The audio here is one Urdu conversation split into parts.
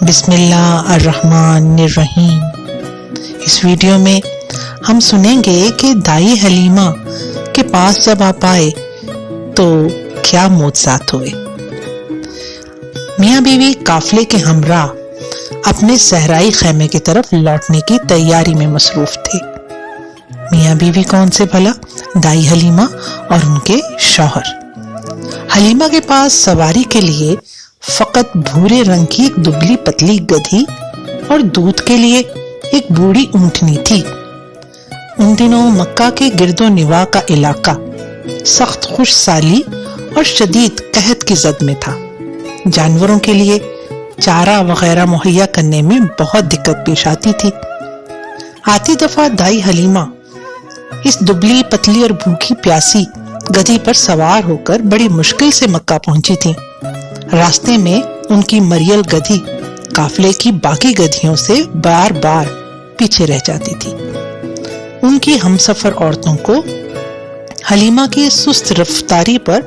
بسم اللہ الرحمن الرحیم۔ اس ویڈیو میں ہم سنیں گے کہ دائی حلیمہ کے پاس جب آپ آئے تو کیا معجزات ہوئے۔ میاں بیوی قافلے کے ہمراہ اپنے صحرائی خیمے کی طرف لوٹنے کی تیاری میں مصروف تھے۔ میاں بیوی کون سے بھلا؟ دائی حلیمہ اور ان کے شوہر۔ حلیمہ کے پاس سواری کے لیے فقط بھورے رنگ کی ایک دبلی پتلی گدھی اور دودھ کے لیے ایک بوڑھی اونٹنی تھی۔ ان دنوں مکہ کے گرد و نواح کا علاقہ سخت خشک سالی اور شدید قحط کی زد میں تھا۔ جانوروں کے لیے چارہ وغیرہ مہیا کرنے میں بہت دقت پیش آتی تھی۔ آتی دفعہ دائی حلیمہ اس دبلی پتلی اور بھوکی پیاسی گدھی پر سوار ہو کر بڑی مشکل سے مکہ پہنچی تھی۔ راستے میں ان کی مریل گدھی قافلے کی باقی گدھیوں سے بار بار پیچھے رہ جاتی تھی۔ ان کی ہمسفر عورتوں کو حلیمہ کی سست رفتاری پر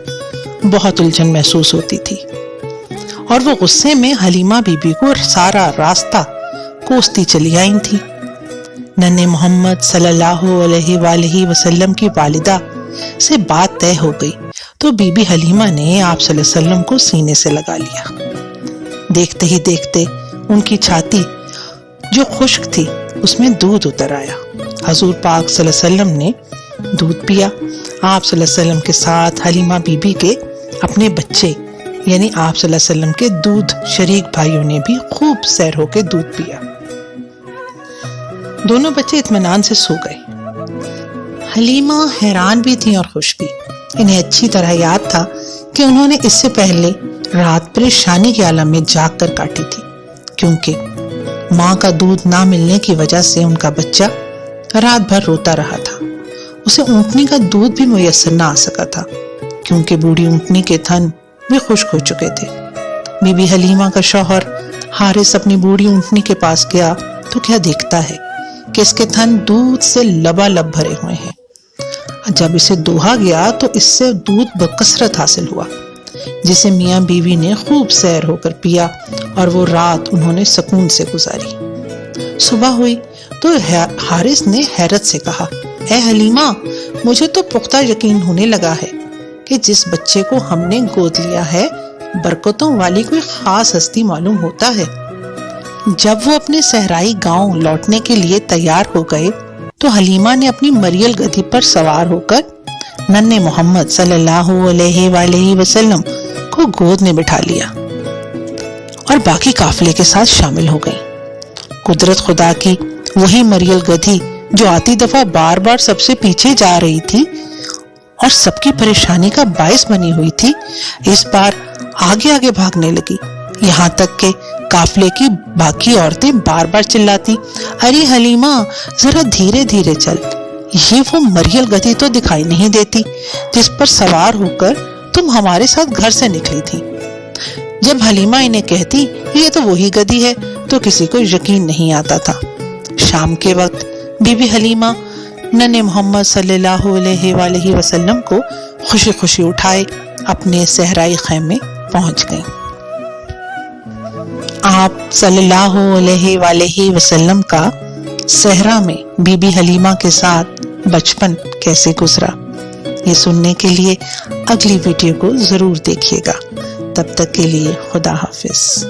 بہت الجھن محسوس ہوتی تھی اور وہ غصے میں حلیمہ بی بی کو سارا راستہ کوستی چلی آئی تھی۔ ننھے محمد صلی اللہ علیہ وآلہ وسلم کی والدہ سے بات طے ہو گئی تو بی بی حلیمہ نے آپ صلی اللہ علیہ وسلم کو سینے سے لگا لیا۔ دیکھتے ہی دیکھتے ان کی چھاتی جو خشک تھی اس میں دودھ اتر آیا۔ حضور پاک صلی اللہ علیہ وسلم نے دودھ پیا۔ آپ صلی اللہ علیہ وسلم کے ساتھ حلیمہ بی بی کے اپنے بچے یعنی آپ صلی اللہ علیہ وسلم کے دودھ شریک بھائیوں نے بھی خوب سیر ہو کے دودھ پیا۔ دونوں بچے اطمینان سے سو گئے۔ حلیمہ حیران بھی تھی اور خوش بھی۔ انہیں اچھی طرح یاد تھا کہ انہوں نے اس سے پہلے رات پریشانی کے عالم میں جاگ کر کاٹی تھی، کیونکہ ماں کا دودھ نہ ملنے کی وجہ سے ان کا بچہ رات بھر روتا رہا تھا۔ اسے اونٹنی کا دودھ بھی میسر نہ آ سکا تھا کیونکہ بوڑھی اونٹنی کے تھن بھی خشک ہو چکے تھے۔ بی بی حلیمہ کا شوہر حارث اپنی بوڑھی اونٹنی کے پاس گیا تو کیا دیکھتا ہے کہ اس کے تھن دودھ سے لبالب بھرے ہوئے ہیں۔ جب اسے دوہا گیا تو اس سے دودھ بکثرت حاصل ہوا، جسے میاں بیوی نے خوب سیر ہو کر پیا اور وہ رات انہوں نے سکون سے گزاری۔ صبح ہوئی تو حارث نے حیرت سے کہا، اے حلیمہ، مجھے تو پختہ یقین ہونے لگا ہے کہ جس بچے کو ہم نے گود لیا ہے برکتوں والی کوئی خاص ہستی معلوم ہوتا ہے۔ جب وہ اپنے صحرائی گاؤں لوٹنے کے لیے تیار ہو گئے تو حلیمہ نے اپنی مریل گدھی پر سوار ہو کر ننھے محمد صلی اللہ علیہ وآلہ وسلم کو گود میں بٹھا لیا اور باقی قافلے کے ساتھ شامل ہو گئی۔ قدرت خدا کی وہی مریل گدھی جو آتی دفعہ بار بار سب سے پیچھے جا رہی تھی اور سب کی پریشانی کا باعث بنی ہوئی تھی، اس بار آگے آگے بھاگنے لگی، یہاں تک کہ قافلے کی باقی عورتیں بار بار چلاتی، ارے حلیمہ ذرا دھیرے دھیرے چل، یہ وہ مریل گدھی تو دکھائی نہیں دیتی جس پر سوار ہو کر تم ہمارے ساتھ گھر سے نکلی تھی۔ جب حلیمہ انہیں کہتی یہ تو وہی گدھی ہے تو کسی کو یقین نہیں آتا تھا۔ شام کے وقت بی بی حلیمہ ننھے محمد صلی اللہ علیہ وآلہ وسلم کو خوشی خوشی اٹھائے اپنے صحرائی خیمے پہنچ گئیں۔ آپ صلی اللہ علیہ وآلہ وسلم کا صحرا میں بی بی حلیمہ کے ساتھ بچپن کیسے گزرا، یہ سننے کے لیے اگلی ویڈیو کو ضرور دیکھیے گا۔ تب تک کے لیے خدا حافظ۔